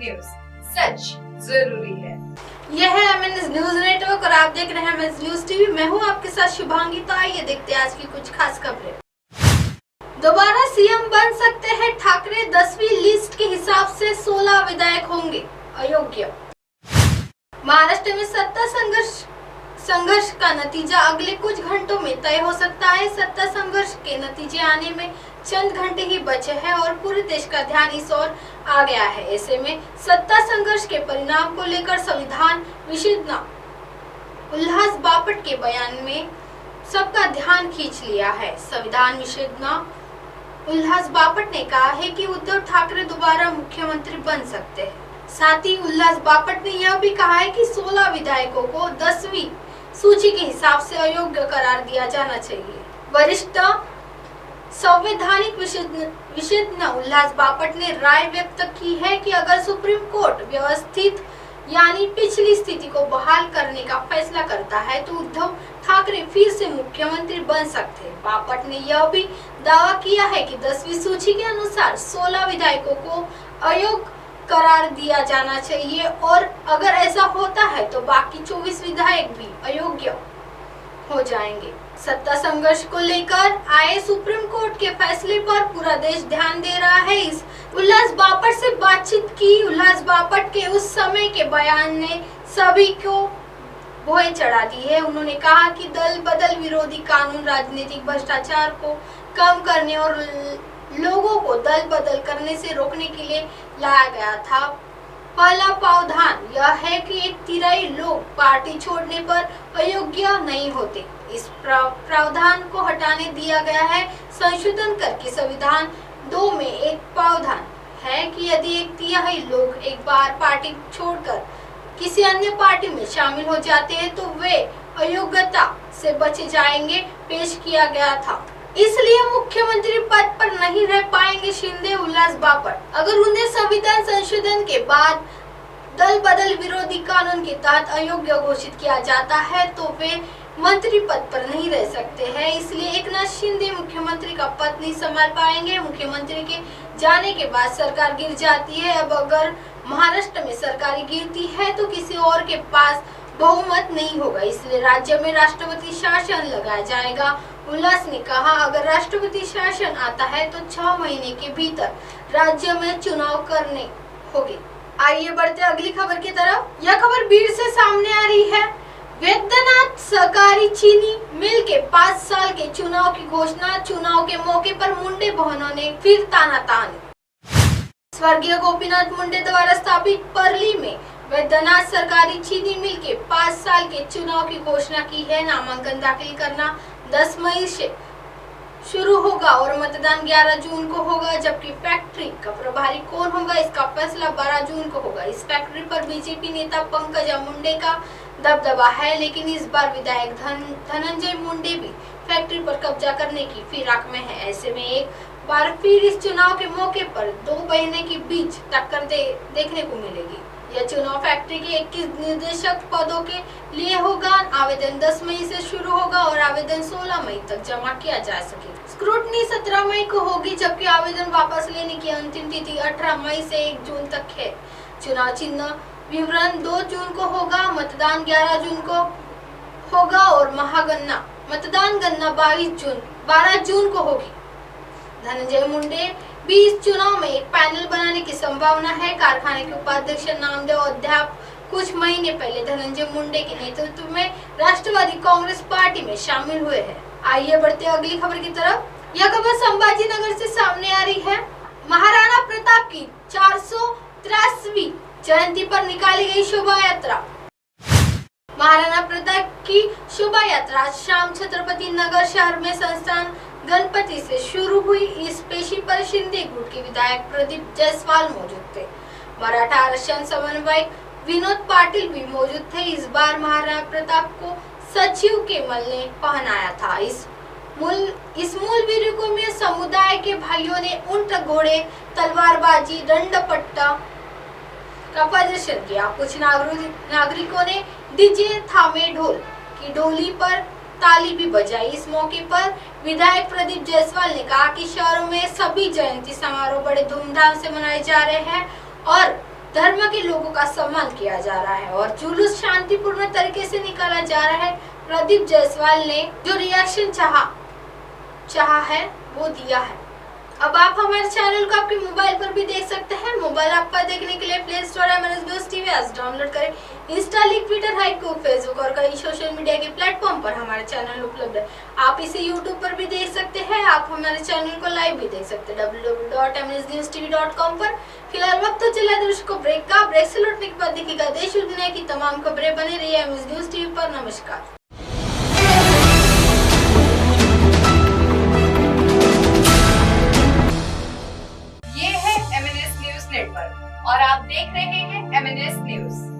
News, सच जरूरी है। यह है एमएनएस न्यूज नेटवर्क और आप देख रहे हैं एमएनएस न्यूज टीवी। मैं हूं आपके साथ शुभांगी। तो आइए देखते हैं आज की कुछ खास खबरें। दोबारा सीएम बन सकते हैं ठाकरे, 10वीं लिस्ट के हिसाब से 16 विधायक होंगे अयोग्य। महाराष्ट्र में सत्ता संघर्ष का नतीजा अगले कुछ घंटों में तय हो सकता है। सत्ता संघर्ष के नतीजे आने में चंद घंटे ही बचे हैं और पूरे देश का ध्यान इस ओर आ गया है। ऐसे में सत्ता संघर्ष के परिणाम को लेकर संविधान विशेषज्ञ उल्लास बापट के बयान में सबका ध्यान खींच लिया है। संविधान विशेषज्ञ उल्लास बापट ने कहा है कि उद्धव ठाकरे दोबारा मुख्यमंत्री बन सकते हैं। साथ ही उल्लास बापट ने यह भी कहा है कि 16 विधायकों को 10वीं सूची के हिसाब से अयोग्य करार दिया जाना चाहिए। वरिष्ठ संवैधानिक विशेषज्ञ उल्लास बापट ने राय व्यक्त की है कि अगर सुप्रीम कोर्ट व्यवस्थित यानी पिछली स्थिति को बहाल करने का फैसला करता है तो उद्धव ठाकरे फिर से मुख्यमंत्री बन सकते हैं। बापट ने यह भी दावा किया है कि 10वीं सूची के अनुसार 16 विधायकों को अयोग्य करार दिया जाना चाहिए और अगर ऐसा होता है तो बाकी 24 विधायक भी अयोग्य हो जाएंगे। सत्ता संघर्ष को लेकर आए सुप्रीम कोर्ट के फैसले पर पूरा देश ध्यान दे रहा है। इस उल्लास बापट से बातचीत की। उल्लास बापट के उस समय के बयान ने सभी को भोए चढ़ा दी है। उन्होंने कहा कि दल बदल विरोधी कानून राजनीतिक भ्रष्टाचार को कम करने और लोगों को दल बदल करने से रोकने के लिए लाया गया था। पहला प्रावधान यह है कि एक तिहाई लोग पार्टी छोड़ने पर अयोग्य नहीं होते। इस प्रावधान को हटाने दिया गया है संशोधन करके। संविधान 2 में एक प्रावधान है कि यदि एक तिहाई लोग एक बार पार्टी छोड़कर किसी अन्य पार्टी में शामिल हो जाते हैं तो वे अयोग्यता से बचे जाएंगे। पेश किया गया था, इसलिए मुख्यमंत्री पद पर नहीं रह पाएंगे शिंदे। उल्लास बापट अगर उन्हें संविधान संशोधन के बाद दल बदल विरोधी कानून के तहत अयोग्य घोषित किया जाता है तो वे मंत्री पद पर नहीं रह सकते हैं। इसलिए एकनाथ शिंदे मुख्यमंत्री का पद नहीं संभाल पाएंगे। मुख्यमंत्री के जाने के बाद सरकार गिर जाती है। अब अगर महाराष्ट्र में सरकार गिरती है तो किसी और के पास बहुमत नहीं होगा, इसलिए राज्य में राष्ट्रपति शासन लगाया जाएगा। उल्लास ने कहा अगर राष्ट्रपति शासन आता है तो 6 महीने के भीतर राज्य में चुनाव करने होंगे। आइए बढ़ते अगली खबर की तरफ। यह खबर भीड़ से सामने आ रही है। वैद्यनाथ सहकारी चीनी मिल के 5 साल के चुनाव की घोषणा। चुनाव के मौके पर मुंडे बहनों ने फिर तानातानी। स्वर्गीय गोपीनाथ मुंडे द्वारा स्थापित परली में वैद्यनाथ सरकारी चीनी मिल के 5 साल के चुनाव की घोषणा की है। नामांकन दाखिल करना 10 मई से शुरू होगा और मतदान 11 जून को होगा। जबकि फैक्ट्री का प्रभारी कौन होगा इसका फैसला 12 जून को होगा। इस फैक्ट्री पर बीजेपी नेता पंकजा मुंडे का दबदबा है, लेकिन इस बार विधायक धनंजय मुंडे भी फैक्ट्री पर कब्जा करने की फिराक में है। ऐसे में एक बार फिर इस चुनाव के मौके पर 2 बहनों के बीच टक्कर देखने को मिलेगी। यह चुनाव फैक्ट्री के 21 निर्देशक पदों के लिए होगा। आवेदन 10 मई से शुरू होगा और आवेदन 16 मई तक जमा किया जा सकेगा। स्क्रूटनी 17 मई को होगी, जबकि आवेदन वापस लेने की अंतिम तिथि 18 मई से 1 जून तक है। चुनाव चिन्ह विवरण 2 जून को होगा। मतदान 11 जून को होगा और मतदान गणना 12 जून को होगी। धनंजय मुंडे भी इस चुनाव में एक पैनल बनाने की संभावना है। कारखाने के उपाध्यक्ष नामदेव अध्याप कुछ महीने पहले धनंजय मुंडे के नेतृत्व में राष्ट्रवादी कांग्रेस पार्टी में शामिल हुए हैं। आइए बढ़ते अगली खबर की तरफ। यह खबर संभाजी नगर से सामने आ रही है। महाराणा प्रताप की 483वीं जयंती पर निकाली गई शोभा यात्रा। महाराणा प्रताप की शोभा यात्रा शाम छत्रपति नगर शहर में संस्थान गणपति से शुरू हुई। इस पेशी पर शिंदे गुट के विधायक प्रदीप जायसवाल मौजूद थे। मराठा आरक्षण समन्वयक विनोद पाटिल भी मौजूद थे। इस बार महाराणा प्रताप को सचिव केमल ने पहनाया था। इस मूल वीरों में समुदाय के भाइयों ने ऊंट, घोड़े, तलवारबाजी, दंडपट्टा का प्रदर्शन किया। कुछ नागरिकों ने डीजे, थामे, ढोल की डोली पर ताली भी बजाई। इस मौके पर विधायक प्रदीप जायसवाल ने कहा कि शहरों में सभी जयंती समारोह बड़े धूमधाम से मनाए जा रहे हैं और धर्म के लोगों का सम्मान किया जा रहा है और जुलूस शांतिपूर्ण तरीके से निकाला जा रहा है। प्रदीप जायसवाल ने जो रिएक्शन चाहा है वो दिया है। अब आप हमारे चैनल को आपके मोबाइल पर भी देख सकते हैं। मोबाइल ऐप पर देखने के लिए play store MNS news TV आज डाउनलोड करें। Insta, link, Twitter, haiku, Facebook और कई सोशल मीडिया के प्लेटफॉर्म पर हमारे चैनल उपलब्ध है। आप इसे यूट्यूब पर भी देख सकते हैं। आप हमारे चैनल को लाइव भी देख सकते हैं www.mnsnewstv.com पर। फिलहाल वक्त तो चला दर्शकों ब्रेक का। ब्रेक से लौटने के बाद देखिएगा देश और दुनिया की तमाम खबरें। बने रहिए MNS न्यूज टीवी पर। नमस्कार। ये है MNS न्यूज नेटवर्क और आप देख रहे हैं MNS न्यूज।